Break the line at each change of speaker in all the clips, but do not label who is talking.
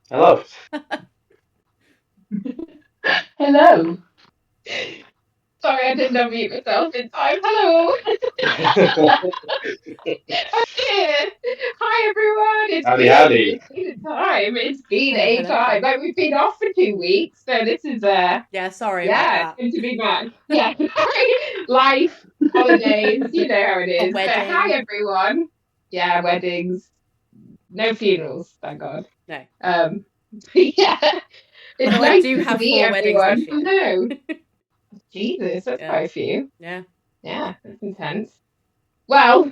Hello.
Hello.
Sorry, I didn't unmute myself in time. Hello. I'm here. Hi, everyone.
Howdy, howdy.
It's been a time. It's been
Hello,
a
hello.
time. Like we've been off for 2 weeks, so this is
Yeah, sorry about
yeah, it's
that.
good to be back. Yeah, life, holidays, you know how it
A
is. But hi,
wedding.
everyone. Yeah, weddings, no funerals, thank God.
No.
Yeah, it's
Although I
nice
do
to
have
see
4 weddings
everyone.
this
I
year.
know. Jesus, that's
Yeah.
quite a few.
Yeah.
Yeah, that's intense. Well,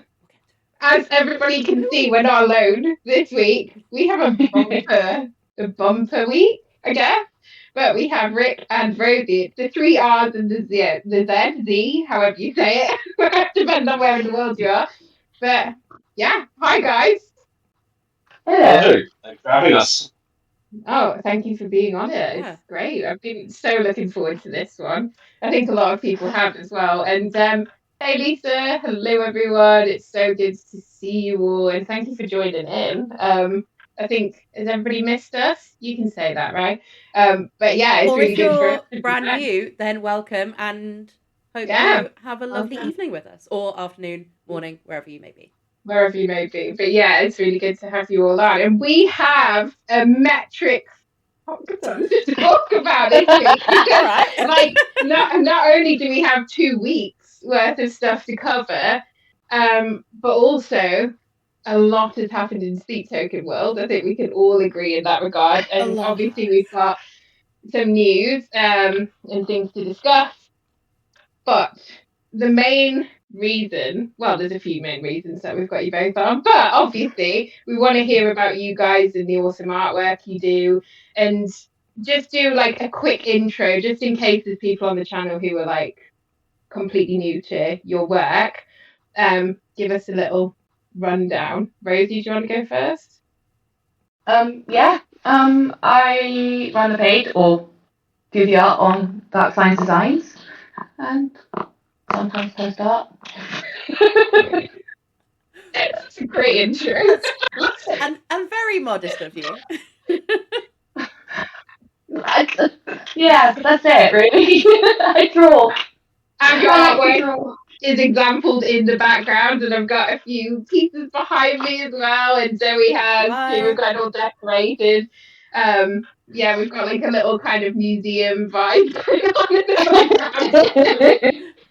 as everybody can see, we're not alone this week. We have a bumper week, I guess. But we have Rick and Rosie. It's the three R's and the Z, however you say it. Depends on where in the world you are. But yeah, hi guys.
Hello.
Hello. Thanks for having us.
Oh, thank you for being on it.
Yeah.
It's great. I've been so looking forward to this one. I think a lot of people have as well. And hey Lisa, hello everyone. It's so good to see you all, and thank you for joining in. I think has everybody missed us? You can say that, right? But yeah, it's
Or
really
if
good for us
you're
to be
brand
back.
new, then welcome and hope
Yeah,
you have a lovely
welcome.
evening with us, or afternoon, morning, wherever you may be.
Wherever you may be. But yeah, it's really good to have you all on. And we have a metric to talk about this week
All
because
right.
like not only do we have 2 weeks worth of stuff to cover, but also a lot has happened in Sleep Token world. I think we can all agree in that regard.
A
And
lot
obviously
has.
we've got some news and things to discuss. But the main reason, well, there's a few main reasons that we've got you both on, but obviously we want to hear about you guys and the awesome artwork you do, and just do like a quick intro, just in case there's people on the channel who are like completely new to your work. Give us a little rundown. Rosie, do you want to go first?
Yeah. I run the page or do the art on DarkSignsDesigns and sometimes post art.
That's a great intro.
That's and very modest of you.
Yeah, that's it really. I draw.
And your
I like to
artwork
draw.
is exampled in the background, and I've got a few pieces behind me as well. And Zoe has too. We've got it all decorated. Yeah, we've got like a little kind of museum vibe going on in the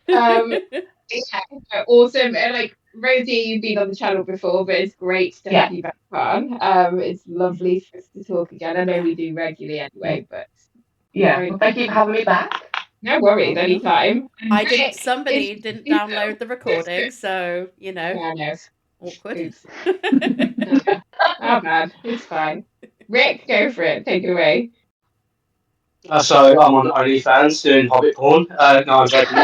background. Yeah, awesome. And like Rosie, you've been on the channel before, but it's great to
Yeah.
have you back on. It's lovely for us to talk again. I know we do regularly
Yeah.
anyway, but
Yeah.
very
Well, thank you for having me back.
no worries,
Oh no.
anytime. And Rick,
Somebody didn't download the recording, so
yeah, no,
awkward.
oops. No, not bad. It's fine. Rick, go for it. Take it away.
So I'm on OnlyFans doing hobbit porn. No, I'm joking.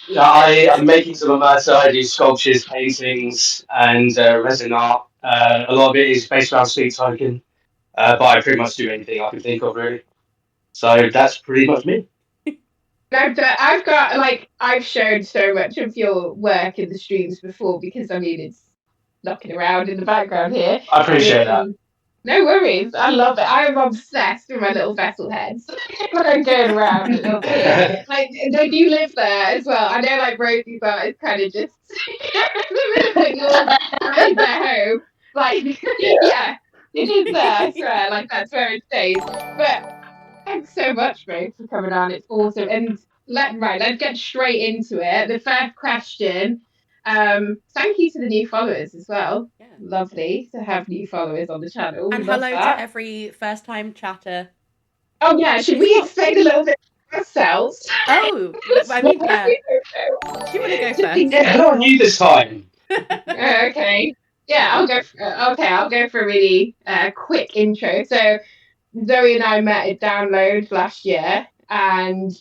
Yeah, I'm making some of that. So I do sculptures, paintings, and resin art. A lot of it is based around Sleep Token, but I pretty much do anything I can think of, really. So that's pretty much me.
I've got like I've showed so much of your work in the streams before because I mean it's knocking around in the background here,
I
and
appreciate that.
no worries. I love it. I'm obsessed with my little vessel heads when I'm going around. Like, you live there as well? I know, like Rosie's art is kind of just the minute that yours is at home. Like, yeah, it is there. I swear, like that's where it stays. But thanks so much, Rose, for coming on. It's awesome. And let's get straight into it. The first question. Thank you to the new followers as well.
Yeah.
Lovely to have new followers on the channel. We
And
love
hello to
that.
every first time chatter.
Oh yeah, should we explain a little bit ourselves?
Oh, I
What
mean,
we do.
do you want to go
Just in
first?
Yeah,
case.
hello on you this time.
Okay. Yeah, I'll go for a really quick intro. So Zoe and I met at Download last year, and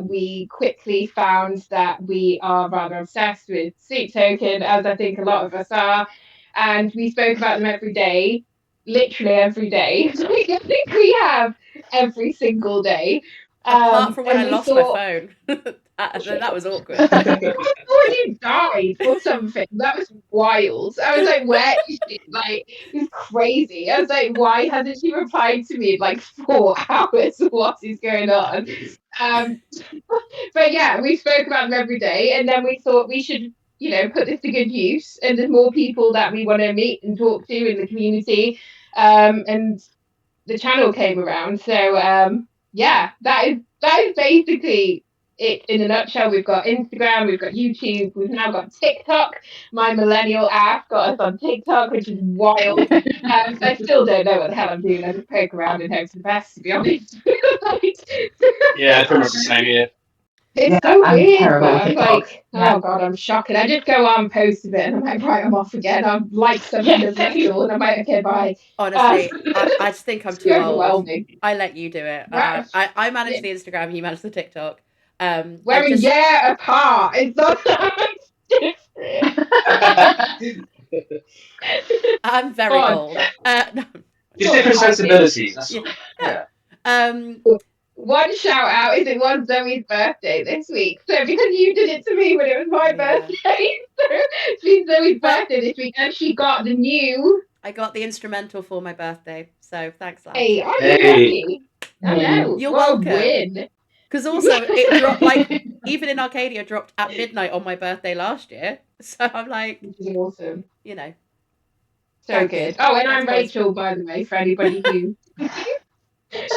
we quickly found that we are rather obsessed with Sleep Token, as I think a lot of us are, and we spoke about them every day, literally every day. I think we have every single day.
Apart from when I
And we
lost my
thought,
phone. That was awkward.
I thought you died or something. That was wild. I was like, where is she? Like, it's crazy. I was like, why hasn't she replied to me in like 4 hours? What is going on? But yeah, we spoke about them every day, and then we thought we should, put this to good use. And there's more people that we want to meet and talk to in the community. And the channel came around. So yeah, that is basically it in a nutshell. We've got Instagram, we've got YouTube, we've now got TikTok. My millennial ass got us on TikTok, which is wild. I still don't know what the hell I'm doing. I just poke around and hope for the best, to be honest.
Yeah, pretty much the same here.
It's so weird, but I'm
TikTok.
like, oh god, I'm shocked. And I just go on, post a bit, and I'm like, right, I'm off again. I've liked something as little, and I'm like, okay, bye.
Honestly, I just think I'm
It's
too old.
overwhelming.
I let you do it.
Right.
I manage the Instagram, you manage the TikTok.
We're a year apart. It's not that different.
I'm very old. No.
Just different sensibilities. That's all.
Yeah.
One shout out is it was Zoe's birthday this week. So because you did it to me when it was my birthday, so it's been Zoe's birthday this week, and she got the new.
I got the instrumental for my birthday, so thanks, lads.
Hey, are you lucky? I know.
You're
what
welcome.
A win.
Because also it dropped even in Arcadia dropped at midnight on my birthday last year. So I'm like,
which is awesome.
So
good. Oh, and I'm Rachel, by the way, for anybody who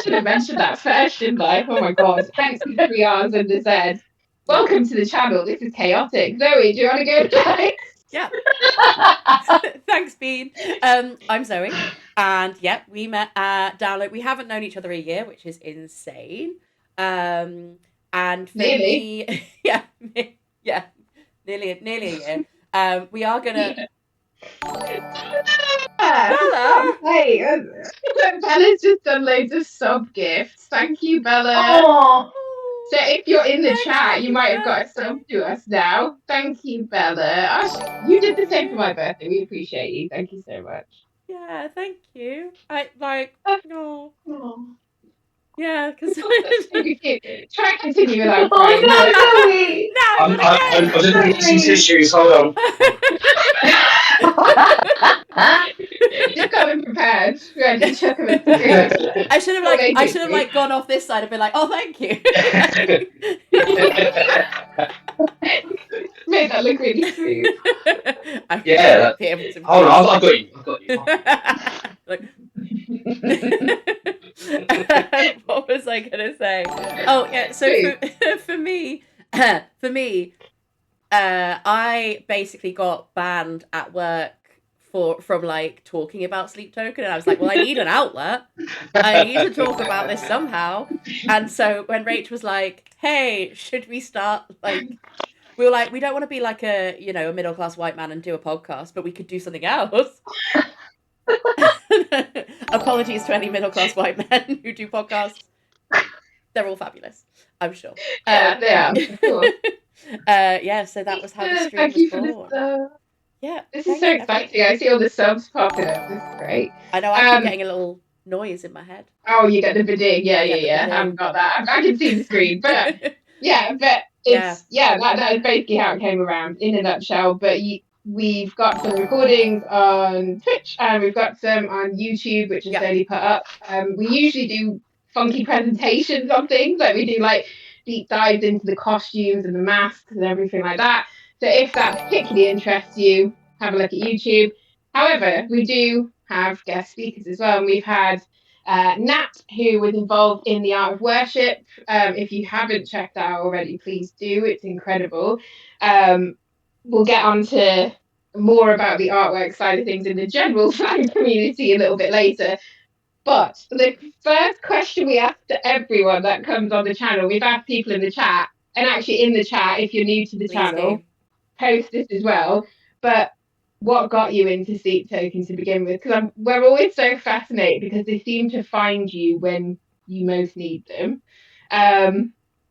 should have mentioned that first, didn't I? Oh my god. Thanks for 3 hours under Z. Welcome to the channel. This is chaotic. Zoe, do you want to go next?
Yeah. Thanks, Bean. I'm Zoe, and we met at Download. We haven't known each other a year, which is insane. And for
nearly.
me, nearly a year. We are gonna. Bella!
Hey, Bella's just done loads of sub gifts. Thank you, Bella.
Oh.
So if you're in the chat, you might have got a sub to us now. Thank you, Bella. You did the same for my birthday. We appreciate you. Thank you so much.
Yeah, thank you. I like. No.
Oh.
Yeah, because
try and continue without
Oh
crying.
no, Zoe!
I'm just looking at some tissues. Hold on.
Just coming prepared. Ready to chuck him
I should have like gone off this side and been like, oh, thank you.
Made that look really smooth.
Hold on, I've got you.
Like, what was I gonna say? Oh yeah, so for me, I basically got banned at work from like talking about Sleep Token, and I was like, well, I need an outlet. I need to talk about this somehow. And so when Rach was like, hey, should we start like, we were like, we don't want to be like a middle class white man and do a podcast, but we could do something else. Apologies to any middle class white men who do podcasts. They're all fabulous, I'm sure.
Yeah, they are. Cool.
So that was how the stream was born. Yeah,
this is so exciting. I see all the subs popping up. This is great.
I know. I keep getting a little noise in my head.
Oh, you get the bidding. Yeah. I haven't got that. I can see the screen, but that is basically how it came around in a nutshell. But we've got some recordings on Twitch and we've got some on YouTube, which is slowly put up. We usually do funky presentations on things, like we do like deep dives into the costumes and the masks and everything like that. So if that particularly interests you, have a look at YouTube. However, we do have guest speakers as well. And we've had Nat, who was involved in the Art of Worship. If you haven't checked that out already, please do. It's incredible. We'll get on to more about the artwork side of things in the general fan community a little bit later. But the first question we ask to everyone that comes on the channel, we've asked people in the chat, and actually in the chat, if you're new to the channel, post this as well. But what got you into Sleep Token to begin with? Because we're always so fascinated because they seem to find you when you most need them.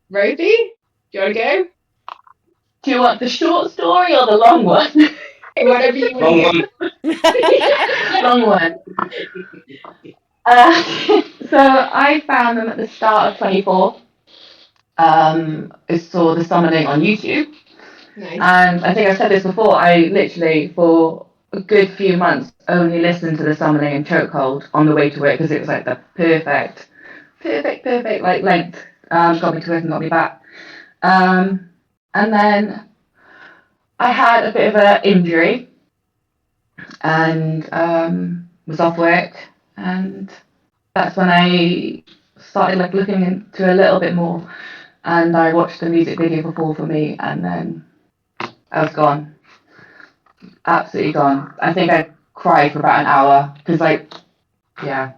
Rosie, do you want to go?
Do you want the short story or the long one?
Whatever you want.
Long one. So I found them at the start of 24. I saw the summoning on YouTube.
Nice.
And I think I've said this before, I literally, for a good few months, only listened to the summoning and chokehold on the way to work because it was like the perfect like length. Got me to work and got me back. And then I had a bit of an injury and was off work, and that's when I started like looking into a little bit more, and I watched the music video for Fall for Me, and then I was gone, absolutely gone. I think I cried for about an hour because like, yeah,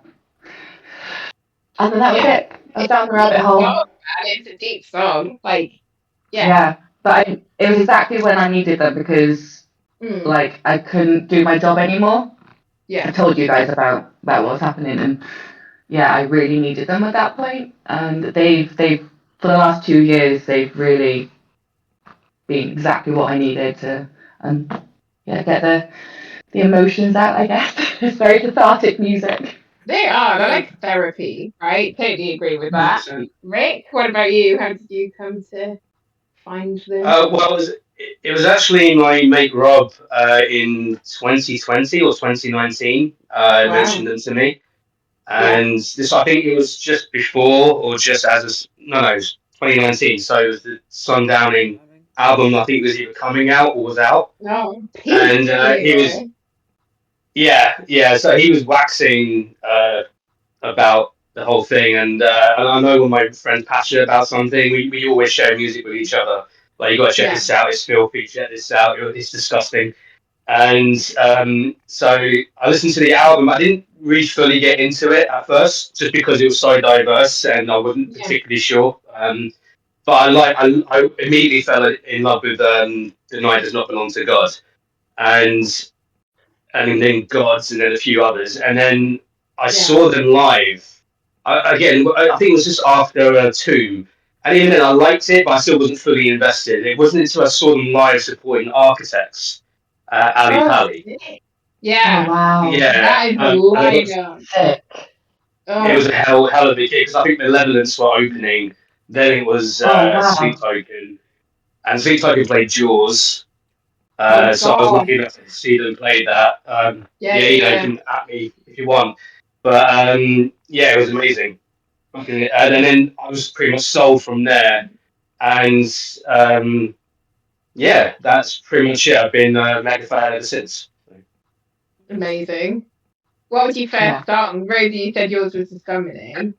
and then that was it. I was down the rabbit hole.
And it's a deep song. Like,
Yeah, but it was exactly when I needed them because like I couldn't do my job anymore. I told you guys about what was happening, and yeah, I really needed them at that point. And they've for the last 2 years they've really been exactly what I needed to get the emotions out. I guess it's very cathartic music.
They are. They're like therapy, right? Totally agree with that.
100%.
Rick, what about you? How did you come to find them?
Well, it was actually my mate Rob in 2020 or 2019 mentioned them to me. And this, I think it was just before or just no, it was 2019. So it was the Sundowning album, I think, was either coming out or was out.
Oh,
And he was, yeah. So he was waxing about the whole thing. And I know when my friend's passionate about something, we always share music with each other. Like, you got to check this out. It's filthy. Check this out. It's disgusting. And so I listened to the album. I didn't really fully get into it at first, just because it was so diverse and I wasn't particularly sure. But I immediately fell in love with "The Night Does Not Belong to God," and then Gods, and then a few others. And then I saw them live. I think it was just after Tomb. And even then, I liked it, but I still wasn't fully invested. It wasn't until I saw them live supporting Architects, Ali Pali.
Yeah.
Oh, wow.
Yeah.
That is a lineup.
It was a hell of a gig because I think the Malevolence were opening. Then it was Sleep Token, and Sleep Token played Jaws. So I was lucky enough to see them play that. You can at me if you want. But it was amazing. And then I was pretty much sold from there. And that's pretty much it. I've been a mega fan ever since.
Amazing. What was your first song? Rosie, you said yours was The Summoning.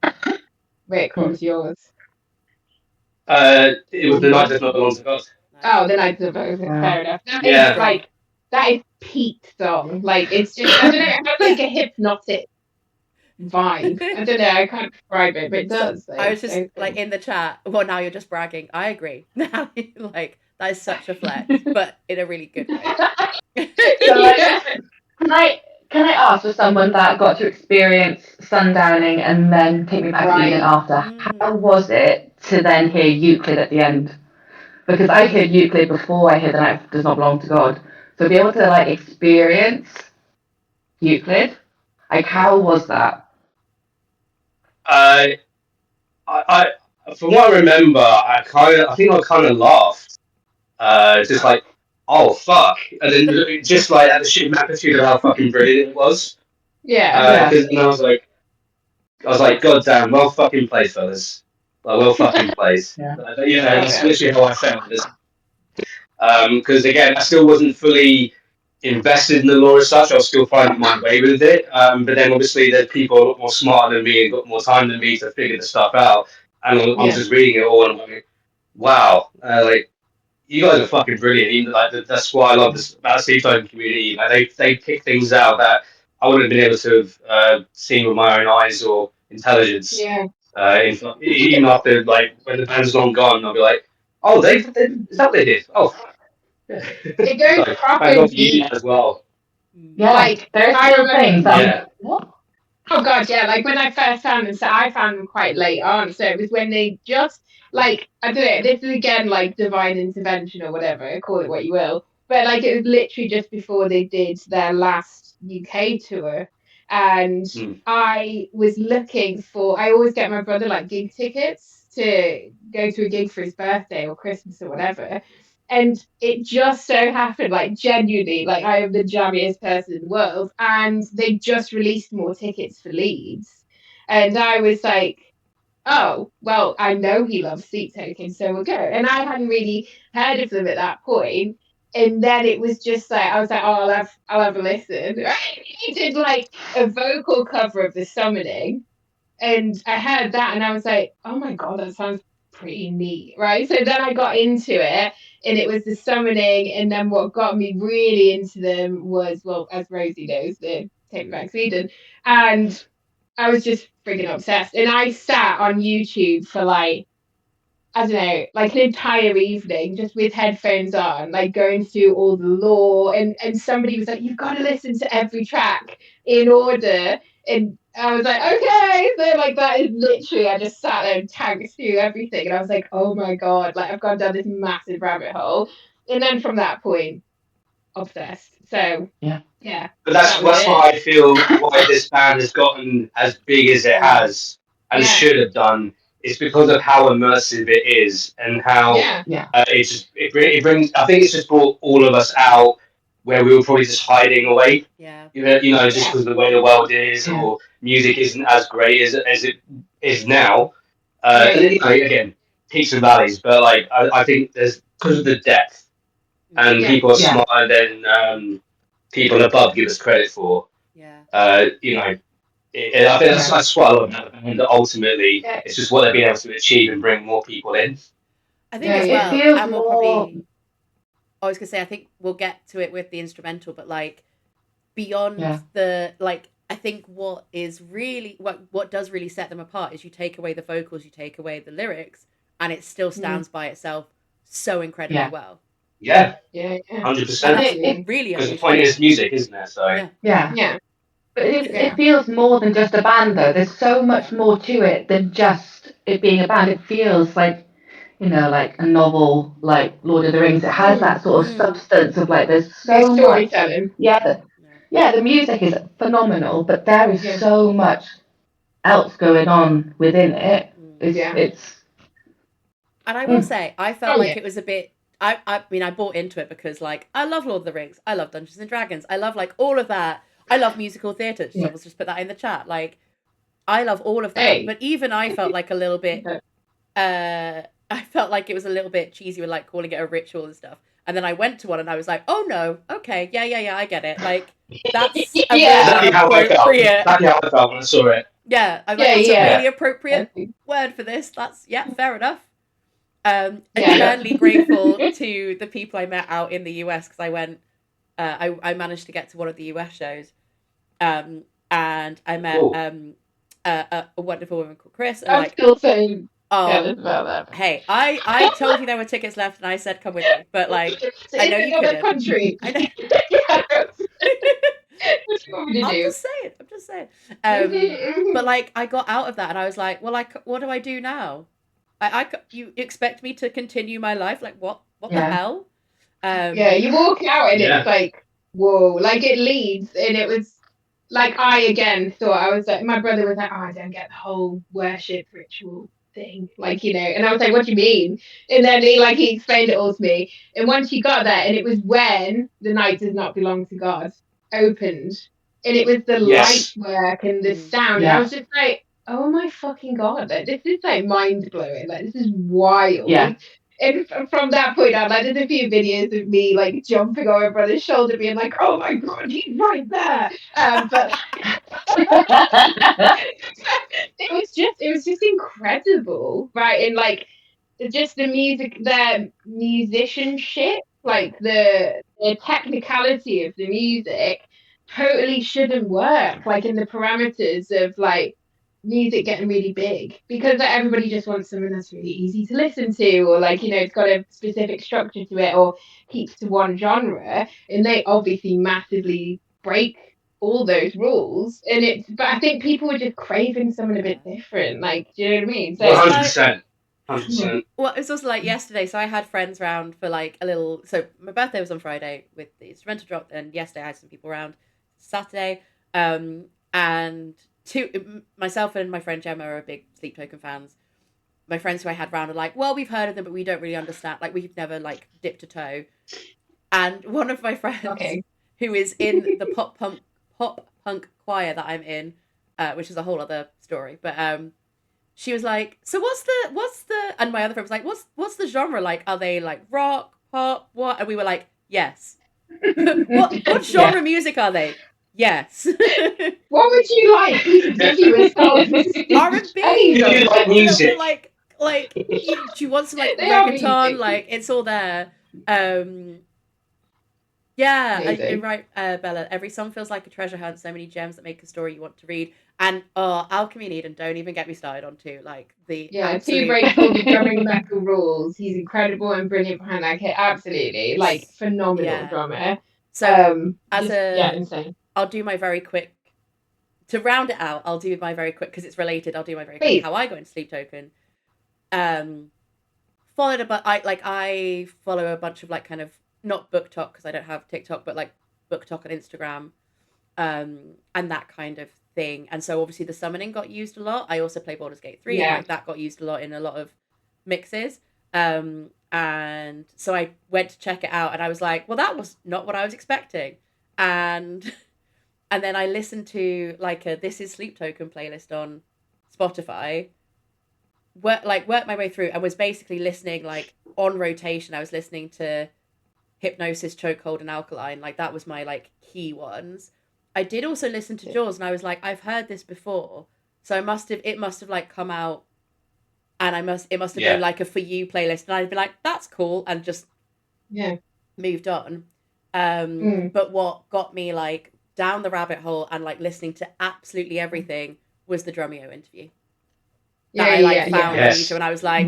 Rick, what was yours?
It was The Night Does Not Belong to God.
Oh, The Night Does Not Belong to God. Fair enough. That is peak song. Like, it's just, I don't know, it has like a hypnotic vibe. I don't know, I can't describe it, but it does.
I was just like in the chat. Well, now you're just bragging. I agree. Now, like, that is such a flex, but in a really good way.
So, can I ask, for someone that got to experience Sundowning and then Take Me Back to Eden after, how was it to then hear Euclid at the end? Because I heard Euclid before I heard The Night Does Not Belong to God. So be able to like experience Euclid, like, how was that?
I from what I remember, I think I kind of laughed, just like, oh fuck, and then just like at the sheer magnitude of how fucking brilliant it was. Because I was like, God damn, well fucking played, fellas. Like, well fucking played. That's literally how I felt. Because again, I still wasn't fully invested in the lore as such. I was still finding my way with it. But then obviously there's people a lot more smarter than me and got more time than me to figure the stuff out. And I'm just reading it all and I'm like, wow, like, you guys are fucking brilliant. Even like that's why I love this about the Steve Token community. Like, they pick things out that I wouldn't have been able to have seen with my own eyes or intelligence. Even after, like, when the band's long gone, I'll be like, oh, is that what they did? Oh,
it goes proper deep
as well.
Yeah, like there's still things that what?
Oh god, yeah. Like when I first found them, so I found them quite late on. So it was when they just, like, I don't know, this is again like divine intervention or whatever, call it what you will. But like it was literally just before they did their last UK tour. And I was looking for, I always get my brother like gig tickets to go to a gig for his birthday or Christmas or whatever. And it just so happened, like genuinely, like I am the jammiest person in the world. And they just released more tickets for Leeds. And I was like, oh, well, I know he loves Sleep Token, so we'll go. And I hadn't really heard of them at that point. And then it was just like, I was like, oh, I'll have a listen. He did like a vocal cover of The Summoning. And I heard that and I was like, oh my God, that sounds pretty neat, right? So then I got into it and it was The Summoning. And then what got me really into them was, well, as Rosie knows, the Take Me Back Sweden. And I was just freaking obsessed. And I sat on YouTube for like, I don't know, like an entire evening just with headphones on, like going through all the lore. And somebody was like, you've got to listen to every track in order. And I was like, okay. So like that is literally, I just sat there and tanked through everything. And I was like, oh my God, like I've gone down this massive rabbit hole. And then from that point, obsessed. So yeah.
But
That was
that's
it.
why I feel why this band has gotten as big as it has and
Yeah.
should have done. It's because of how immersive it is and how
Yeah.
it brings. I think it's just brought all of us out where we were probably just hiding away.
Yeah.
Just because of the way the world is, or music isn't as great as it is now. And again, peaks and valleys, but like I think there's because of the depth, and people are smarter than people above give us credit for.
Yeah.
I think that's quite a lot of that, and ultimately it's just what they've been able to achieve and bring more people in.
I think as well,
it feels
and we'll
more.
probably. I was gonna say, I think we'll get to it with the instrumental, but like beyond the like, I think what is really what does really set them apart is you take away the vocals, you take away the lyrics, and it still stands by itself so incredibly well.
Yeah,
100%.
And
Really,
because the point is music, isn't it? So
yeah. But it feels more than just a band, though. There's so much more to it than just it being a band. It feels like, like a novel, like Lord of the Rings. It has that sort of substance of like, there's so much.
Storytelling.
The music is phenomenal, but there is so much else going on within it. It's.
And I will say, I felt like it was a bit. I mean, I bought into it because, like, I love Lord of the Rings, I love Dungeons and Dragons, I love like all of that. I love musical theatre. Someone's just put that in the chat. Like, I love all of that. But even I felt like a little bit. I felt like it was a little bit cheesy with like calling it a ritual and stuff. And then I went to one and I was like, oh no, okay, yeah, I get it. Like, that's a really appropriate.
Exactly how I felt when I saw it.
Yeah, I'm like, that's a really appropriate word for this. That's fair enough. Eternally grateful to the people I met out in the US because I went. I managed to get to one of the US shows, and I met a wonderful woman called Chris. And
I'm still so jealous about that.
Hey, I told you there were tickets left, and I said come with me, but like I know you couldn't.
Country.
I know. I'm just saying. But like I got out of that, and I was like, well, what do I do now? You expect me to continue my life? Like what the hell?
You walk out and it's like, whoa, like it leads, and it was like I again thought I was like, my brother was like, oh, I don't get the whole worship ritual thing, like and I was like, what do you mean? And then he explained it all to me, and once you got there, and it was when The Night Does Not Belong to God opened, and it was the light work and the sound, and I was just like, oh my fucking God, like, this is like mind blowing, like this is wild. And from that point on, like, there's a few videos of me like jumping over my brother's shoulder, being like, "Oh my God, he's right there!" But it was just incredible, right? And like, just the music, the musicianship, like the technicality of the music, totally shouldn't work, like in the parameters of like music getting really big, because like, everybody just wants something that's really easy to listen to, or like it's got a specific structure to it, or keeps to one genre, and they obviously massively break all those rules. But I think people were just craving something a bit different, like, do you know what I mean? So
100%. 100%.
Well, it was also like yesterday, so I had friends round for like a little. So my birthday was on Friday with the instrumental drop, and yesterday I had some people around Saturday, and myself and my friend Gemma are big Sleep Token fans. my friends who I had round are like, well, we've heard of them, but we don't really understand. Like, we've never like dipped a toe. And one of my friends who is in the pop punk choir that I'm in, which is a whole other story, but she was like, so what's the and my other friend was like, what's the genre like? Are they like rock, pop, what? And we were like, yes. what genre music are they? Yes.
What would you like? We could give you a song.
R&B.
You do like music.
Like do you want some like
They are
reggaeton?
music.
Like it's all there. Yeah,
Amazing.
right, Bella. Every song feels like a treasure hunt. So many gems that make a story you want to read. And Alchemy and Eden, don't even get me started on two. Like the
Too great for the drumming metal rules. He's incredible and brilliant behind that kit. Absolutely, like phenomenal drummer.
So
insane.
I'll do my very quick to round it out. I'll do my very quick because it's related. I'll do my very quick how I got into Sleep Token. Followed I follow a bunch of like kind of not book talk because I don't have TikTok, but like book talk on Instagram, and that kind of thing. And so obviously the summoning got used a lot. I also play Baldur's Gate 3, and like that got used a lot in a lot of mixes. And so I went to check it out, and I was like, well, that was not what I was expecting. And then I listened to like a This Is Sleep Token playlist on Spotify. Worked my way through and was basically listening like on rotation. I was listening to Hypnosis, Chokehold, and Alkaline. Like that was my like key ones. I did also listen to Jaws, and I was like, I've heard this before, so it must have like come out, and it must have been like a For You playlist, and I'd be like, that's cool, and just moved on. But what got me like down the rabbit hole and like listening to absolutely everything was the Drumeo interview. That I found on YouTube, and I was like,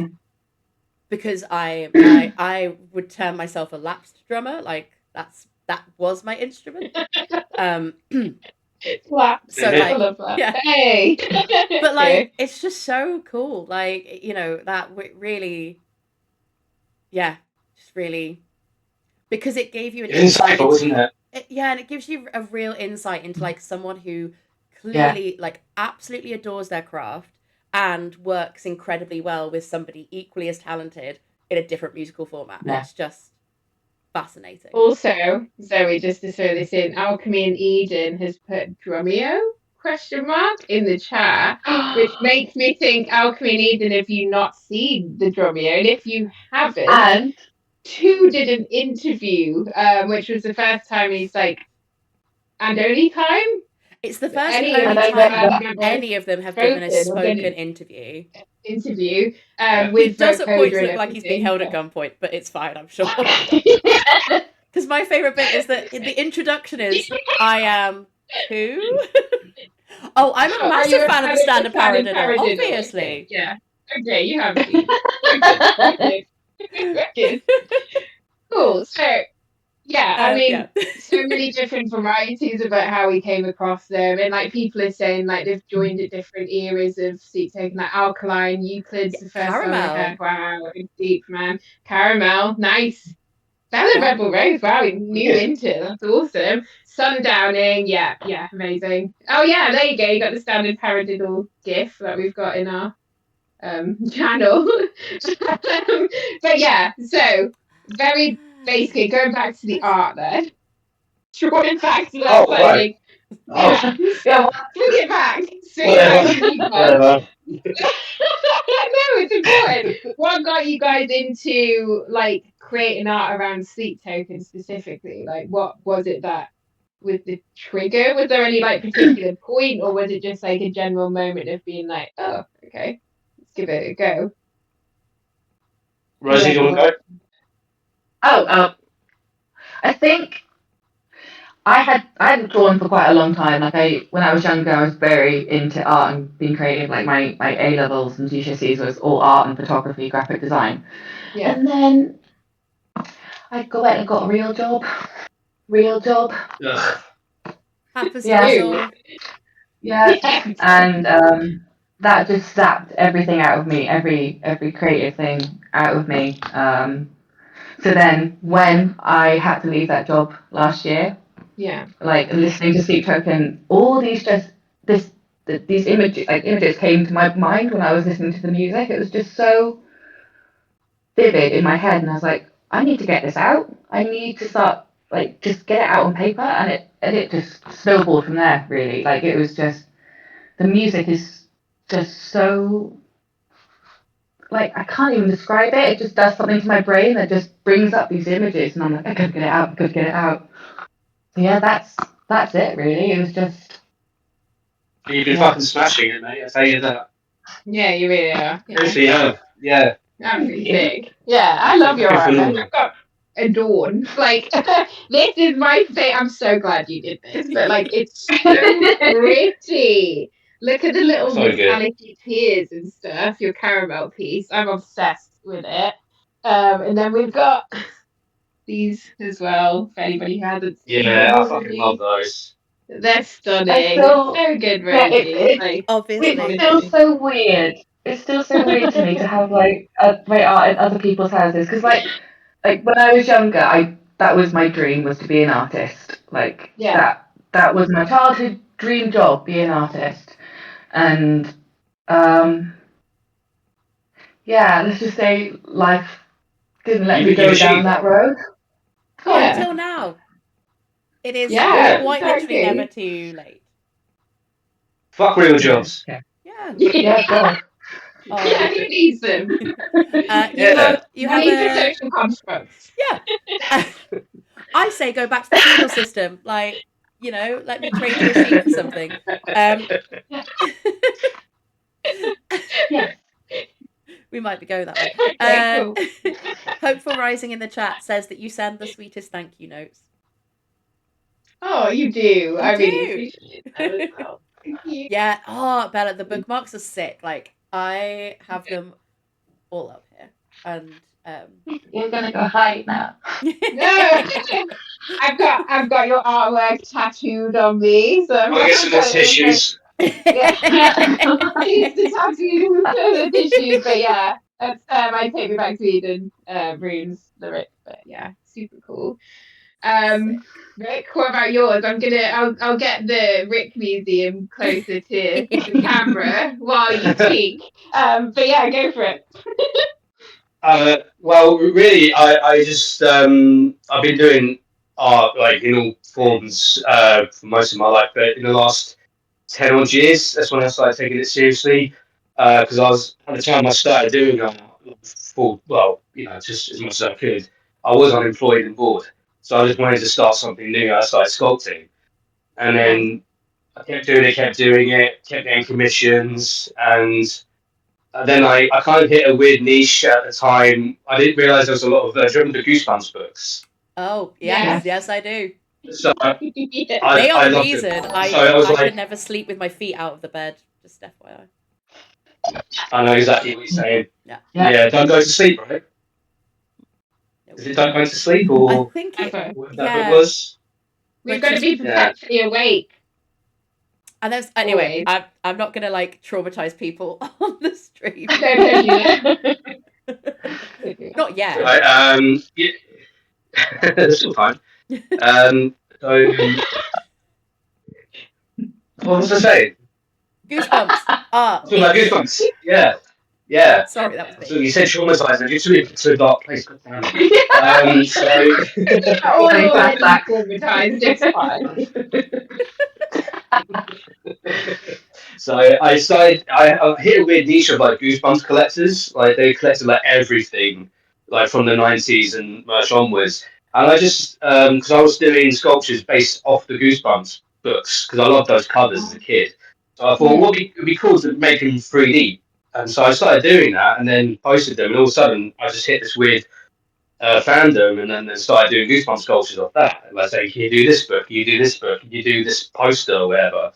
because I would term myself a lapsed drummer, like that was my instrument.
Lapsed.
So like,
I love that. Hey,
but like, it's just so cool. Like, you know, that really, just really, because it gave you an insight,
wasn't it?
And it gives you a real insight into like someone who clearly like absolutely adores their craft and works incredibly well with somebody equally as talented in a different musical format. And it's just fascinating.
Also, Zoe, just to throw this in, Alchemy and Eden has put Drumeo ? In the chat, which makes me think Alchemy and Eden, have you not seen the Drumeo? And if you haven't,
and
two did an interview, which was the first time he's like, and only time?
It's the first and only time any of them have given a spoken interview. With
it
does at points look like he's being held at gunpoint, but it's fine, I'm sure. Because my favourite bit is that the introduction is, I am who? Oh, I'm a massive fan of the standard paradiddle, obviously.
Yeah. Okay, you have seen. Cool. So, I mean, so many different varieties about how we came across them, and like people are saying, like they've joined at different eras of Sleep Token, like Alkaline, Euclid's the first one I heard. Wow, deep man, Caramel, nice. That's a Rebel Rose. Wow, new into it. That's awesome. Sundowning, yeah, amazing. Oh yeah, there you go. You got the standard paradiddle GIF that we've got in our channel. But yeah, so very basically going back to the art then. Drawing back to that slightly. Bring it back.
Whatever.
No, it's important. What got you guys into like creating art around Sleep Token specifically? Like, what was it that was the trigger? Was there any like particular point, or was it just like a general moment of being like, oh, okay, let's give it a go?
Rosie, do you want to go?
I think I had drawn for quite a long time. Like when I was younger, I was very into art and being creative. Like my A levels and GCSEs was all art and photography, graphic design. Yeah. And then I went and got a real job.
Happens
yeah. And that just zapped everything out of me, every creative thing out of me. So then when I had to leave that job last year, like listening to Sleep Token, all these this these images came to my mind when I was listening to the music. It was just so vivid in my head, and I was like, I need to get this out. I need to start just get it out on paper, and it just snowballed from there. Really, it was just the music is just so I can't even describe it. It just does something to my brain that just brings up these images, and I'm like, I gotta get it out. I gotta get it out. So yeah, that's it. Really, it was just.
You've been fucking smashing it, mate. I tell you that.
Yeah, you really are.
Seriously, yeah.
Absolutely sick. Yeah, I love your artwork. I've got adorned. This is my thing. I'm so glad you did this. But it's so pretty. Look at the little
So good.
metallic tears and stuff. Your caramel piece. I'm obsessed with it. And then we've got these as well. For anybody who hasn't seen them
Yeah, I
already.
fucking love those.
They're stunning.
So
good, Rosie.
Obviously.
It's still so weird. It's still so weird to me to have my art in other people's houses because when I was younger, that was my dream, was to be an artist.
Yeah.
That was my childhood dream job, be an artist. And yeah, let's just say life didn't let me go down that road.
Not until now. It is quite literally never too late.
Fuck real jobs.
Yeah.
Yeah.
God.
Yeah, who needs them?
You have a
social constructs.
Yeah. I say go back to the feudal system. Let me trade you a sheep for something.
Yeah.
We might be going that way.
Okay, cool.
Hopeful Rising in the chat says that you send the sweetest thank you notes.
Oh, you do. I really appreciate that as well. Thank you.
Yeah. Oh, Bella, the bookmarks are sick. I have them all up here, and
you're gonna go hide now.
No, I've got your artwork tattooed on me, so
I'll get some more tissues.
Yeah, the tattoo, the tissues, but yeah, that's I take me back to Eden, runes lyric, but yeah, super cool. Rick, what about yours? I'll get the Rick Museum closer to the camera while you speak. But yeah, go for it.
Well, really, I just I've been doing art in all forms for most of my life, but in the last 10 odd years, that's when I started taking it seriously. Because I was at the time I started doing just as much as I could. I was unemployed and bored, so I just wanted to start something new. I started sculpting, and then I kept doing it, kept getting commissions, and then I kind of hit a weird niche at the time. I didn't realize there was a lot of the Goosebumps books.
Oh, yes, I do.
So
they are the reason I could never sleep with my feet out of the bed. Just FYI.
I know exactly what you're saying.
Yeah,
don't go to sleep, right? Is it don't go to sleep, or
I think
that was?
We've got to be perpetually awake.
And there's anyway. I'm not gonna traumatize people on the stream. Not yet.
Right, it's still fine. So what was I saying?
Goosebumps.
Goosebumps. Yeah.
Sorry, that was me.
So you said traumatizing. You took me to a dark place. So
traumatized. It's fine.
So I started. I hit a weird niche of Goosebumps collectors. They collected everything, from the 90s and much onwards. And I just because I was doing sculptures based off the Goosebumps books because I loved those covers as a kid. So I thought, it would be cool to make them 3D. And so I started doing that, and then posted them, and all of a sudden I just hit this weird fandom, and then started doing Goosebumps sculptures off that. And I say, can you do this book? Can you do this book? Can you do this poster or whatever?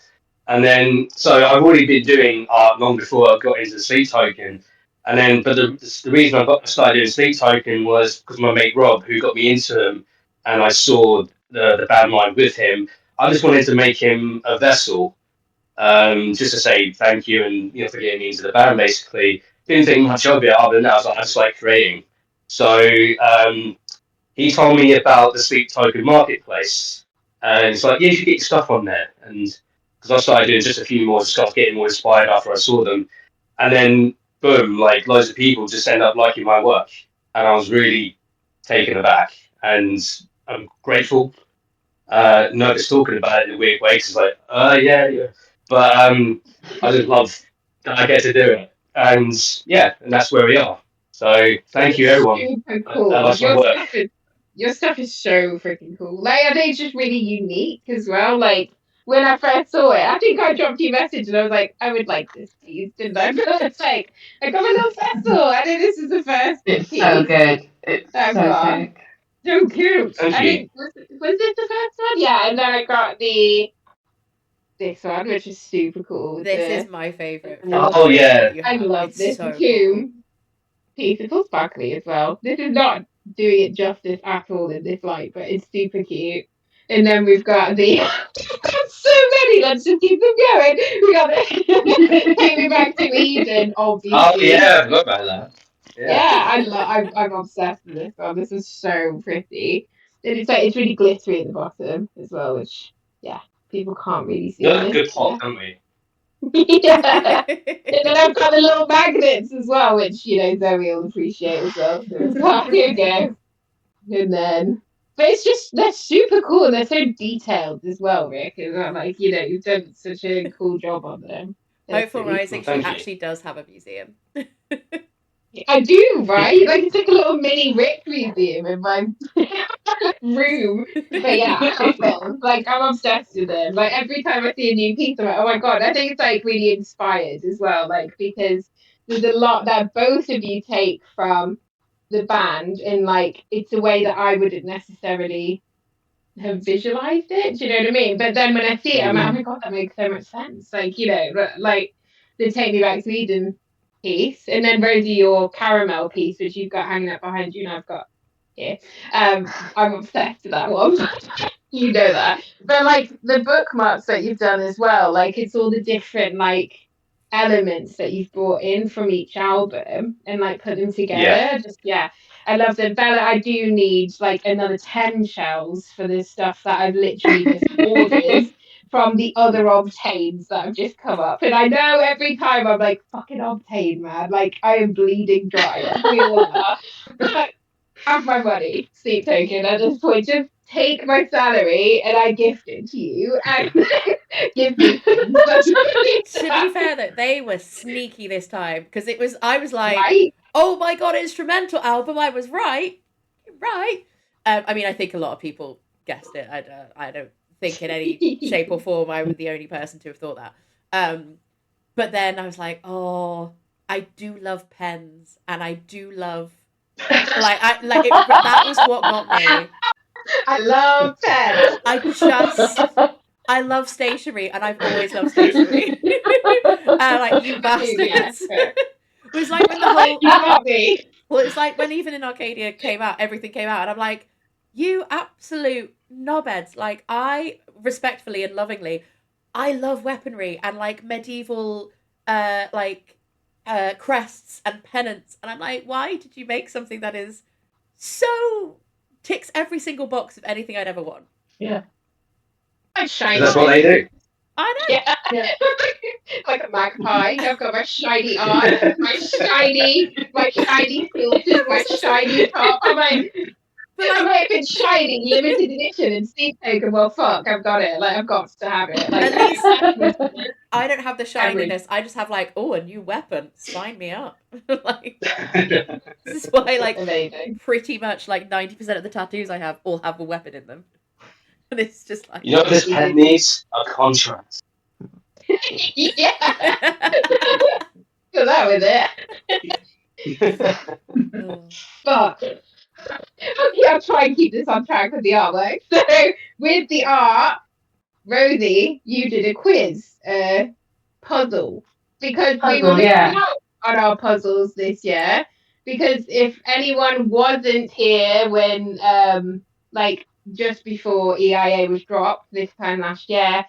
And then, so I've already been doing art long before I got into Sleep Token. And then, but the reason I started doing Sleep Token was because my mate Rob, who got me into them, and I saw the band line with him. I just wanted to make him a vessel, just to say thank you and for getting me into the band. Basically, didn't think much of it other than that. I just like creating. So he told me about the Sleep Token marketplace, and it's you should get your stuff on there. And because I started doing just a few more, started getting more inspired after I saw them, and then boom, like loads of people just end up liking my work, and I was really taken aback, and I'm grateful. Nervous talking about it in a weird way because like, yeah, but I just love that I get to do it, and yeah, and that's where we are. So thank you, everyone.
Super
That
cool.
likes my work.
Your stuff is so freaking cool. Like, I think it's just really unique as well. Like, when I first saw it, I think I dropped you a message and I was like, I would like this piece, didn't I? But it's like, I got a little vessel. I think this is the first
It's
piece
so good. It's
that I've
so
got.
sick.
So cute.
Thank
I
you.
think, was this the first one? Yeah, and then I got this one, which is super cool.
This is my favorite.
Oh, yeah.
I love
It's
this
so
too.
cool.
Piece. It's all sparkly as well. This is not doing it justice at all in this light, but it's super cute. And then we've got the so many. Let's just keep them going. We got the Take Me Back to Eden, obviously.
Oh yeah, I forgot about that.
Yeah, I'm obsessed with this one. This is so pretty. And it's really glittery at the bottom as well, which people can't really see.
You got a
This.
good pop, haven't we?
Yeah. And then I've got the little magnets as well, which Zoe will appreciate as well. So it's got here we go. And then, but it's just they're super cool and they're so detailed as well, Rick. And I'm like, you've done such a cool job on them.
Hopeful Rising, she
Thank you.
actually does have a museum.
I do, right? Like it's like a little mini Rick museum in my room. But yeah, I love them. Like I'm obsessed with them. Like every time I see a new piece, I'm like, oh my god! I think it's like really inspired as well. Like because there's a lot that both of you take from the band, and like it's a way that I wouldn't necessarily have visualized it. Do you know what I mean? But then when I see it, I'm like, oh my god, that makes so much sense. Like like the Take Me Back to Eden piece, and then Rosie, your caramel piece, which you've got hanging up behind you, and I've got here. I'm obsessed with that one. You know that. But like the bookmarks that you've done as well, like it's all the different like elements that you've brought in from each album and like put them together. I love them. Bella, I do need like another 10 shells for this stuff that I've literally just ordered from the other obtains that have just come up. And I know every time I'm like, fucking obtain, man. Like I am bleeding dry. As we all are. But have my money, Sleep Token, at this point. Just take my salary and I gift it to you and give me things.
To be fair though, they were sneaky this time because I was like,
right?
oh my god, instrumental album. I was right. I mean, I think a lot of people guessed it. I don't think in any shape or form I was the only person to have thought that. But then I was like, oh, I do love pens, and I do love that was what got me.
I love pens.
I love stationery, and I've always loved stationery. Like you bastards. It was like when the whole
you got me.
Well, it's like when even in Arcadia came out, everything came out, and I'm like, you absolute knobheads. Like I respectfully and lovingly, I love weaponry and like medieval crests and pennants, and I'm like, why did you make something that is so ticks every single box of anything I'd ever want?
Yeah.
My shiny.
That's what they do.
I know.
Yeah. Like a magpie. I've got my shiny art, my shiny filters, my shiny top. I'm like, if it's shiny, limited edition, and Steve Token, well, fuck, I've got it. Like, I've got to have it. Like,
at least I don't have the shininess. I just have like, oh, a new weapon. Sign me up. Like, this is why, like,
amazing.
Pretty much like 90% of the tattoos I have all have a weapon in them, and it's just like,
You know what this pen needs? A contract.
Yeah. Good luck with it. But okay, I'll try and keep this on track with the artwork. So with the art, Rosie, you did a quiz, puzzle, because we were missing out on our puzzles this year. Because if anyone wasn't here when, like just before EIA was dropped this time last year,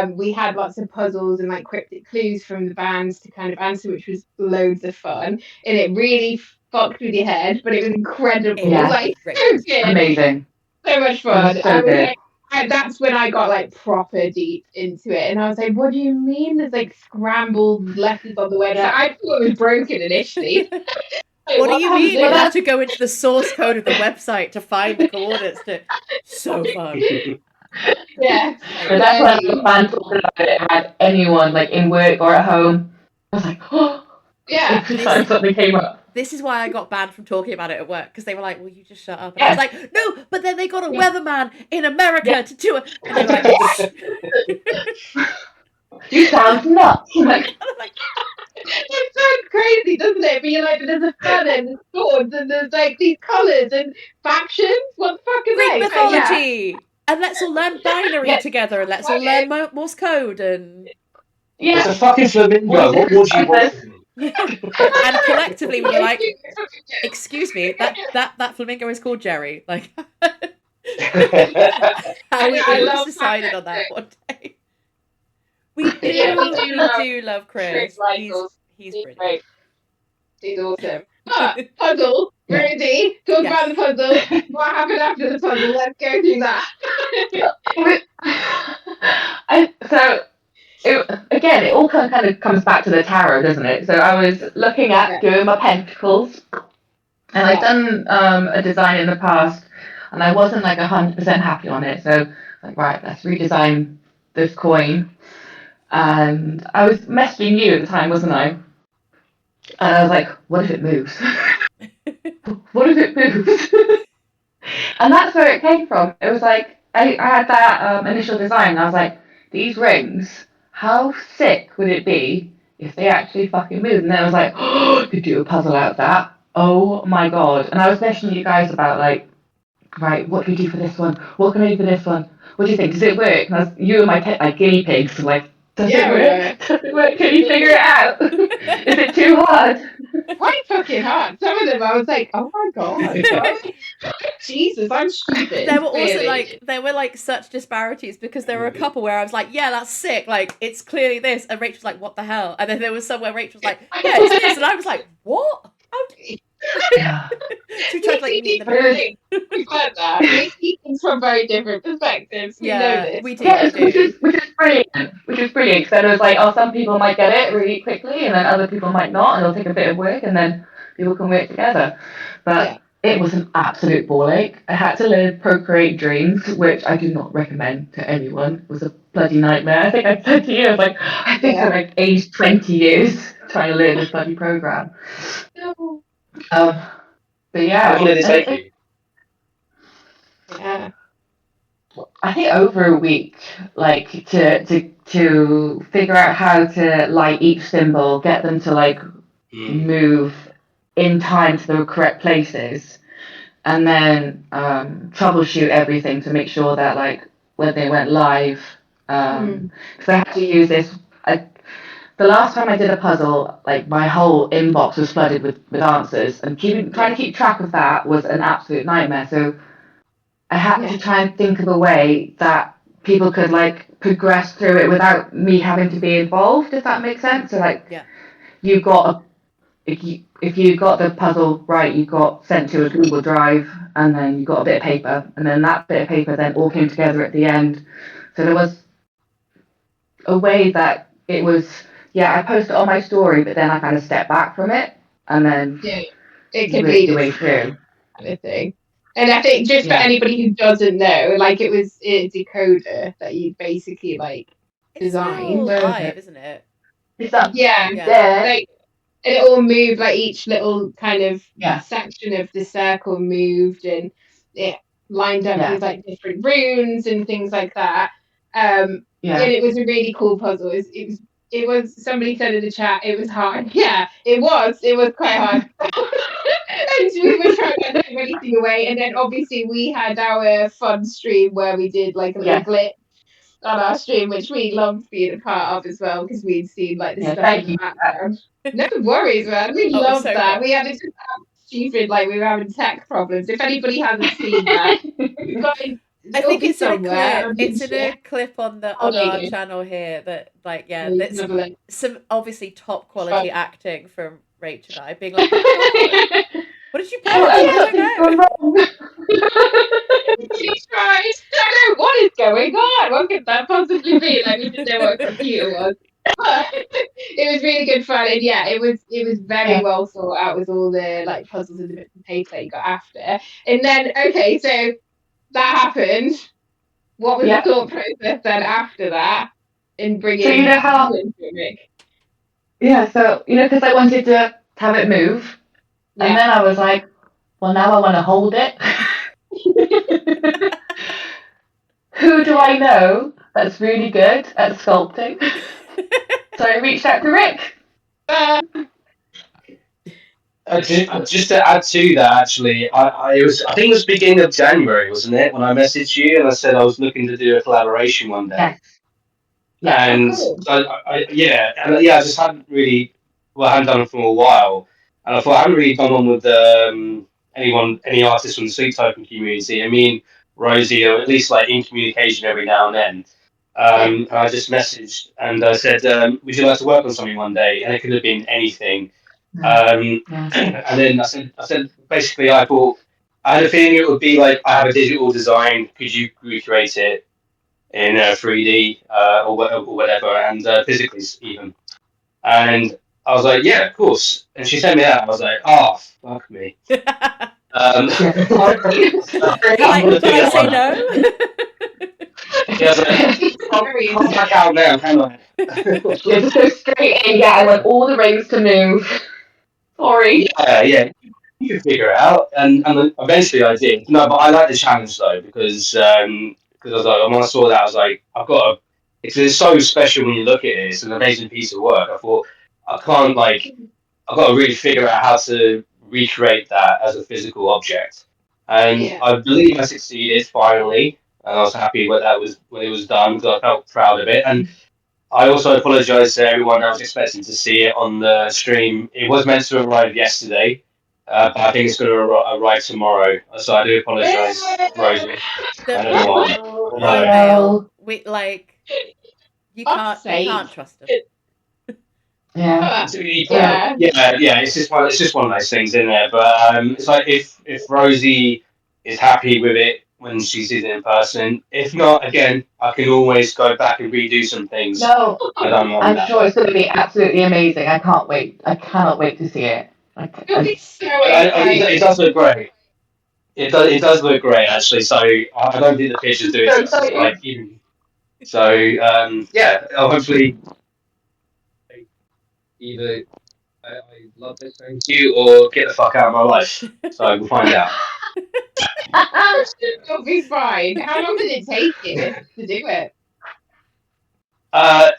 we had lots of puzzles and like cryptic clues from the bands to kind of answer, which was loads of fun, and it really fucked with your head, but it was incredible.
Yeah.
Like
great.
so good.
Amazing.
So much fun.
So good.
that's when I got like proper deep into it, and I was like, "What do you mean? There's like scrambled letters on the website?"
Yeah.
I thought it was broken initially. Like,
What do you mean? You
happened?
have to go into the source code of the website to find the coordinates. So fun.
Yeah,
But that's when I was fun talking about it had anyone like in work or at home. I was like, oh,
yeah.
every time something came up.
This is why I got banned from talking about it at work, because they were like, "Will you just shut up?" And I was like, "No," but then they got a weatherman in America to do it, and they were like, "Shh."
You sound nuts. Like,
I'm like,
It sounds crazy, doesn't it? But you're like, there's a sun and there's swords and there's like these colours and factions. What the fuck are
Greek
they?
mythology, and let's all learn binary together, and let's all learn Morse code, and
yeah.
It's a fucking flamingo. What more do you want from me?
and collectively we were like, "Excuse me, that flamingo is called Jerry." Like, how we all just decided on that one day. We do love Chris. He's brilliant.
Great. He's awesome. But puzzle, Rosie, talk about the puzzle. What happened after the puzzle? Let's go through that.
Again, it all kind of comes back to the tarot, doesn't it? So I was looking at doing my pentacles, and I'd done a design in the past, and I wasn't like 100% happy on it. So like, right, let's redesign this coin. And I was messaging you at the time, wasn't I? And I was like, what if it moves? What if it moves? And that's where it came from. It was like, I had that initial design, and I was like, these rings, how sick would it be if they actually fucking moved? And then I was like, oh, you could do a puzzle out of that. Oh my god. And I was messaging you guys about like, right, what can we do for this one? What can I do for this one? What do you think? Does it work? And you and my guinea pigs were like, does it work? Does it work? Can you figure it out? Is it too hard?
Quite fucking hard. Some of them I was like, oh my god. Jesus, I'm stupid.
There were also
really.
such disparities, because there were a couple where I was like, "Yeah, that's sick. Like, it's clearly this," and Rachel was like, "What the hell?" And then there was some where Rachel was like, "Yeah, it's this," and I was like, "What?" How did you...
Yeah.
So we tried to like meet in the middle.
We've heard that. We see things from very different perspectives. We know this.
We do.
Yeah, which is brilliant. Which is brilliant, because then it was like, oh, some people might get it really quickly, and then other people might not, and it'll take a bit of work, and then people can work together. But it was an absolute ball ache. I had to learn Procreate Dreams, which I do not recommend to anyone. It was a bloody nightmare. I think I said to you, I was like, I think I like aged 20 years trying to learn this bloody program.
No.
But yeah.
How long did it take you?
Yeah.
I think over a week, like to figure out how to light each symbol, get them to like move in time to the correct places, and then troubleshoot everything to make sure that like when they went live, because I had to use this. The last time I did a puzzle, like my whole inbox was flooded with answers, and trying to keep track of that was an absolute nightmare. So I had to try and think of a way that people could like progress through it without me having to be involved, if that makes sense. So like, you got if you got the puzzle right, you got sent to a Google Drive, and then you got a bit of paper, and then that bit of paper then all came together at the end. So there was a way that it was, I posted on my story, but then I kind of stepped back from it, and then
it could be
the way through.
Kind of thing. And I think just for anybody who doesn't know, like it was a decoder that you basically like designed.
It's live, isn't it?
It's up.
Like it all moved, like each little kind of section of the circle moved, and it lined up with like different runes and things like that. And it was a really cool puzzle. It was somebody said in the chat it was hard. Yeah, it was quite hard. And we were trying to get everything away, and then obviously we had our fun stream where we did like a little glitch on our stream, which we loved being a part of as well, because we'd seen like the stuff in the background. No worries, man. We loved that. Fun. We had it just stupid, like we were having tech problems. If anybody hasn't seen that,
I think it's somewhere. It's in a clip on our channel here. That like that's some obviously top quality acting from Rachel and I, being like, "What did did you put? I don't know.
She tried. I don't know what is going on. What could that possibly be? Like we didn't know what a computer was. But it was really good fun, and yeah, it was very well thought out with all the like puzzles and the bits of paper that you got after. And then okay, so that happened. What was the thought process then after that in bringing
So you know how?
you into it, Rick?
Yeah. So because I wanted to have it move, and then I was like, well, now I want to hold it. Who do I know that's really good at sculpting? So I reached out to Rick.
Just to add to that, actually, I think it was beginning of January, wasn't it, when I messaged you and I said I was looking to do a collaboration one day.
Yes.
And I just hadn't really, well, I hadn't done it for a while, and I thought I hadn't really done one with any artists from the Sleep Token community. I mean, Rosie, or at least like in communication every now and then. And I just messaged and I said, "Would you like to work on something one day?" And it could have been anything. And then I said, basically, I thought I had a feeling it would be like I have a digital design. Could you recreate it in 3D or whatever, and physically even? And I was like, yeah, of course. And she sent me that. I was like, oh, fuck me. I'm gonna
Can I say
one.
no?
Yeah, I was like, come back out now, hang on.
Just go straight in. Yeah, I want all the rings to move. Sorry.
Yeah, you can figure it out, and then eventually I did. No, but I like the challenge though because I was like, when I saw that, I was like, I've got to. It's so special when you look at it. It's an amazing piece of work. I thought I can't I've got to really figure out how to recreate that as a physical object, and I believe I succeeded finally, and I was happy when it was done because I felt proud of it. And I also apologise to everyone that was expecting to see it on the stream. It was meant to arrive yesterday, but I think it's going to arrive tomorrow. So I do apologise, Rosie, and everyone.
One mail. We you can't trust them.
Yeah.
It's just one of those things, isn't it? But it's like if Rosie is happy with it when she sees it in person. If not, again, I can always go back and redo some things.
No, I'm sure it's going to be absolutely amazing. I can't wait. I cannot wait to see it.
It does look great. It does look great actually. So I don't think the pictures do it justice. Like even so, I'll hopefully either I love this, thank you, or get the fuck out of my life. So we'll find out.
It'll be fine. How long did it take you to do it?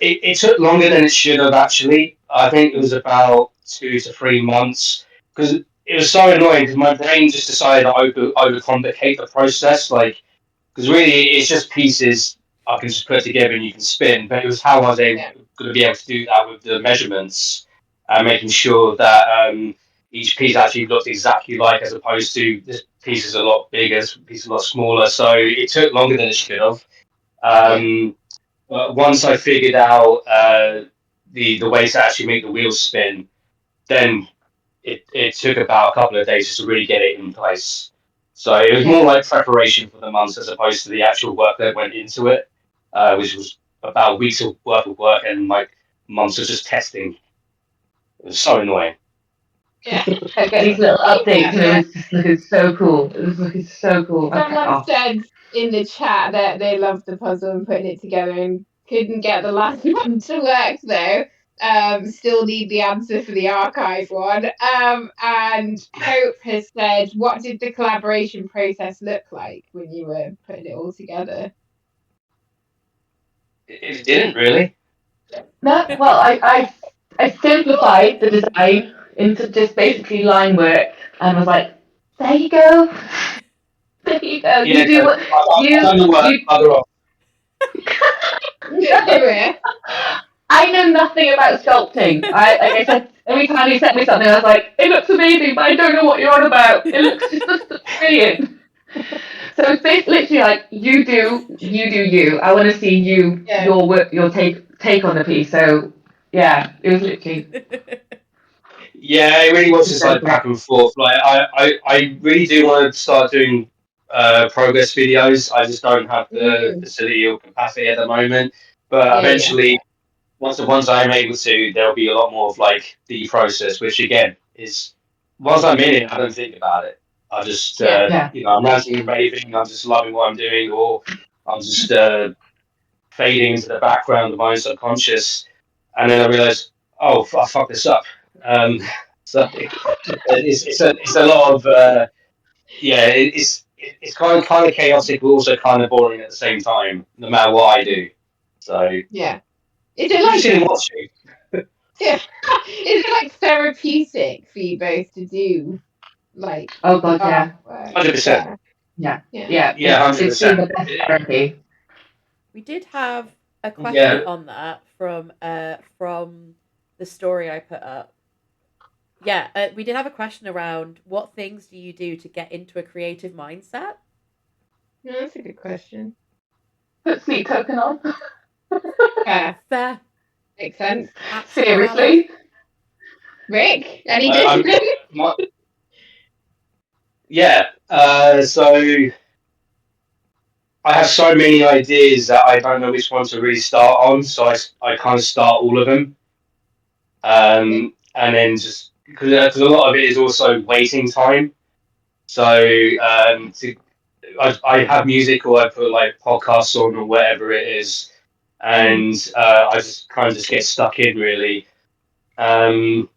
It took longer than it should have actually. I think it was about 2 to 3 months because it was so annoying because my brain just decided to overcomplicate the process. Like, because really it's just pieces I can just put together and you can spin. But it was how I was going to be able to do that with the measurements and making sure that each piece actually looked exactly like, as opposed to this piece is a lot bigger, this piece is a lot smaller. So it took longer than it should have. But once I figured out the way to actually make the wheels spin, then it took about a couple of days just to really get it in place. So it was more like preparation for the months as opposed to the actual work that went into it, which was about weeks of worth of work and like months of just testing. It was so annoying.
Yeah.
I get these little updates and it was just looking so cool. It was looking so cool.
Someone said in the chat that they loved the puzzle and putting it together and couldn't get the last one to work though. Still need the answer for the archive one. And Hope has said, what did the collaboration process look like when you were putting it all together?
It didn't really.
No, well, I simplified the design into just basically line work and was like, there you go. There you go. You do what you
other off.
I know nothing about sculpting. Like I said, every time you sent me something, I was like, it looks amazing, but I don't know what you're on about. It looks just brilliant. So it's literally like you do you. I want to see your work, your take on the piece. So yeah, it was literally.
Yeah, it really was just like back and forth. Like I really do want to start doing progress videos. I just don't have the facility or capacity at the moment. But
Yeah.
eventually, once I'm able to, there'll be a lot more of like the process, which again is once I'm in it, I don't think about it. I just
Yeah.
I'm ranting and raving. I'm just loving what I'm doing, or I'm just fading into the background of my own subconscious, and then I realize, oh, I fucked this up. Um, so it's a lot of yeah, it's kind of chaotic, but also kind of boring at the same time, no matter what I do. So
Yeah. Is
it's
it like
interesting watching.
yeah? Is it like therapeutic for you both to do like
Oh god, yeah.
artwork?
100%.
Yeah.
Yeah.
Yeah.
Yeah,
It's been
100%.
the best therapy.
We did have a question
Yeah.
on that from the story I put up. Yeah, we did have a question around what things do you do to get into a creative mindset?
No, that's a good question.
Put Sleep Token on.
Fair,
Makes sense.
absolutely valid.
Seriously.
Rick, any
I'm,
discipline?
my, yeah. So I have so many ideas that I don't know which one to really start on. So I kind of start all of them. And then just because a lot of it is also waiting time. So I have music or I put like podcasts on or whatever it is, and I just kind of just get stuck in really. Um,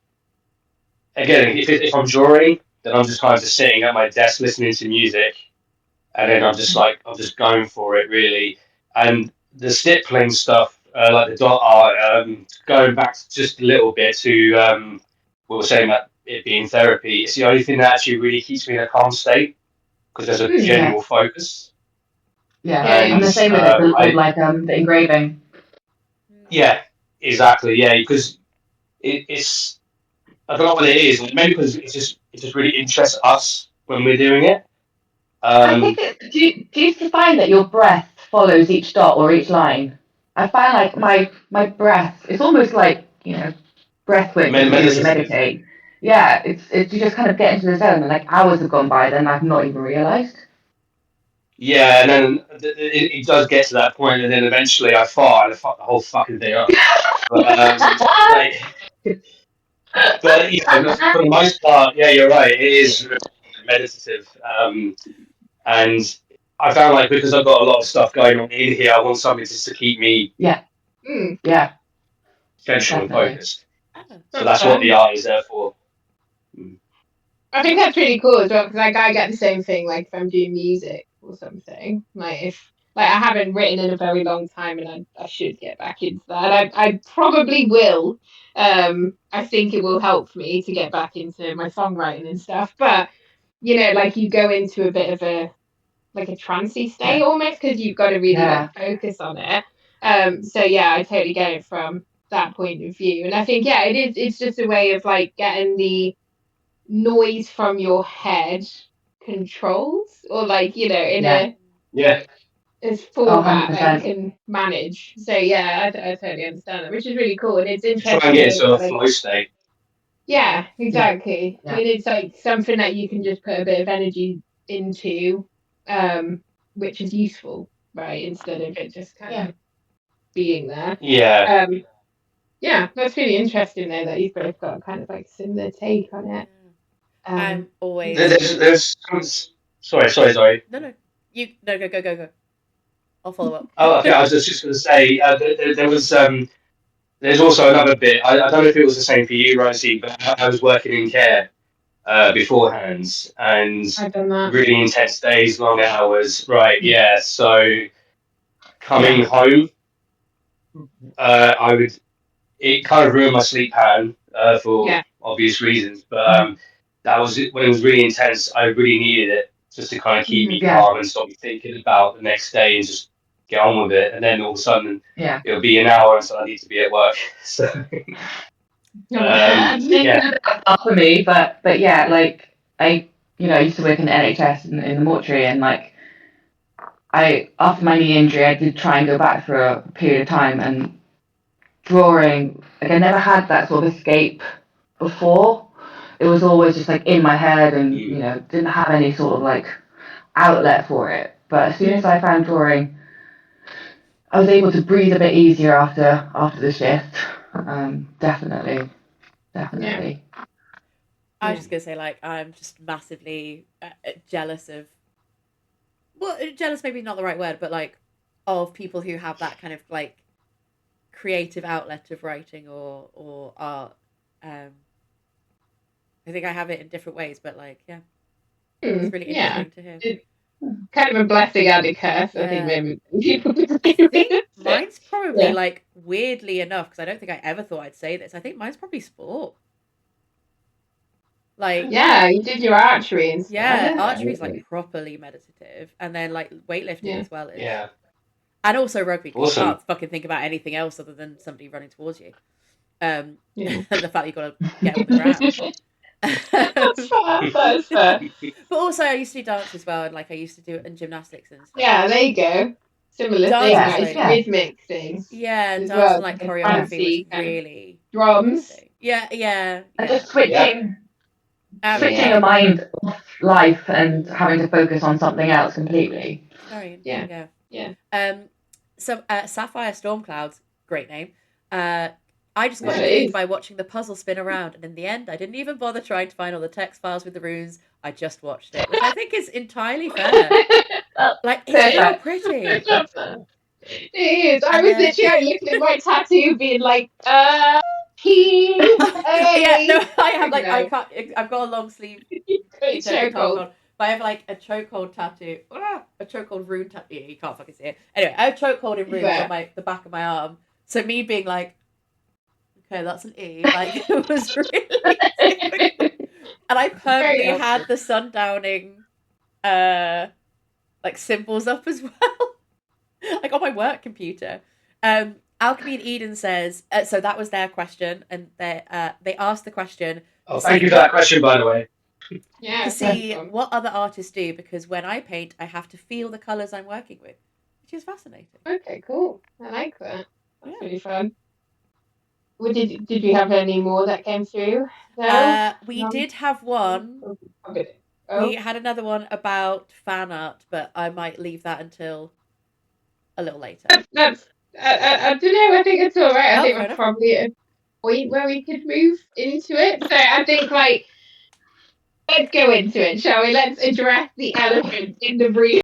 Again, if I'm drawing, then I'm just kind of just sitting at my desk listening to music, and then I'm just going for it really. And the stippling stuff, like the dot art, going back just a little bit to what we were saying about it being therapy. It's the only thing that actually really keeps me in a calm state because there's a general focus.
Yeah.
Yeah.
I'm the same with it with
I
like the engraving.
Yeah, exactly. Yeah, because it's I don't know what it is. Maybe because it just really interests us when we're doing it.
I think do you find that your breath follows each dot or each line? I find like my breath, it's almost like, breath work that you do when you
Meditative.
meditate. Yeah, it's you just kind of get into the zone and like hours have gone by then I've not even realised.
Yeah, and then it does get to that point, and then eventually I fart and I fuck the whole fucking thing up. But like, but for the most part, yeah, you're right. It is meditative, and I found like because I've got a lot of stuff going on in here, I want something just to keep me
Yeah. Yeah,
central and
definitely.
focused.
Oh,
So that's what the art is there for.
I think that's really cool as well because like I get the same thing like if I'm doing music or something. Like if like I haven't written in a very long time and I should get back into that. I probably will. I think it will help me to get back into my songwriting and stuff. But like you go into a bit of a like a trancey state almost because you've got to really like focus on it. So yeah, I totally get it from that point of view. And I think it's just a way of like getting the noise from your head controlled or like in a
Yeah,
format that you can manage. So yeah, I totally understand that, which is really cool and it's
try
interesting
and
to
get
hear
into a
like
flow state.
yeah, exactly.
Yeah.
And it's like something that you can just put a bit of energy into, which is useful, right? Instead of it just kind of being there.
Yeah.
Yeah, that's really interesting though that you've both got kind of like similar take on it.
I'm always
There's sorry.
no. You no go. I'll follow up.
Oh, okay. I was just going to say there was there's also another bit. I don't know if it was the same for you, Rosie, but I was working in care beforehand, and
I've done that.
really intense days, long hours. Right? Yeah. So coming home, I would it kind of ruined my sleep pattern for obvious reasons, but that was it, when it was really intense. I really needed it just to kind of keep me calm and stop me thinking about the next day and just get on with it. And then all of a sudden, it'll be an hour until I need to be at work. So
Yeah. For me, but yeah, like I used to work in the NHS in the mortuary, and like after my knee injury, I did try and go back for a period of time, and drawing, like I never had that sort of escape before. it was always just like in my head, and didn't have any sort of like outlet for it. But as soon as I found drawing, I was able to breathe a bit easier after the shift. Definitely.
I was just gonna say, like, I'm just massively jealous of. Well, jealous maybe not the right word, but like of people who have that kind of like creative outlet of writing or art. I think I have it in different ways, but like, it's really interesting to hear.
It's kind of a blessing and a curse, I think, maybe.
I think mine's probably like, weirdly enough, because I don't think I ever thought I'd say this, I think mine's probably sport. Like,
you did your archery and stuff.
Yeah, archery's like properly meditative, and then like weightlifting as well is.
Yeah.
And also rugby, because
Awesome.
you can't fucking think about anything else other than somebody running towards you. And the fact you've got to get on the ground.
That's fair. That's fair.
But also, I used to do dance as well, and like I used to do it in gymnastics and stuff.
Yeah, there you go. Similar thing, like rhythmic things.
Yeah, and dance and like choreography was really
drums.
And just switching your mind off life and having to focus on something else completely.
Very interesting. Yeah. So Sapphire Storm Clouds, great name. I just got intrigued by watching the puzzle spin around, and in the end, I didn't even bother trying to find all the text files with the runes. I just watched it, which I think is entirely fair. Like, it's so pretty.
It is. I was literally looking at my tattoo, being like, P.
Yeah, no, I have like I can't. I've got a long sleeve
chokehold.
But I have like a chokehold tattoo, a chokehold rune tattoo. You can't fucking see it. Anyway, I have chokehold in runes on the back of my arm. So me being like, okay, that's an E. Like, it was really difficult. And I permanently had the sundowning, like symbols up as well, like on my work computer. Alchemy and Eden says, so that was their question, and they asked the question.
Oh, thank you for that question, by the way.
Yeah.
To see what other artists do, because when I paint, I have to feel the colours I'm working with, which is fascinating.
Okay, cool. I like that. That's really fun. Well, did you have any more that came through?
We did have one. We had another one about fan art, but I might leave that until a little later.
That's I don't know. I think it's all right. I think we're probably at a point where we could move into it. So I think, like, let's go into it, shall we? Let's address the elephant in the room.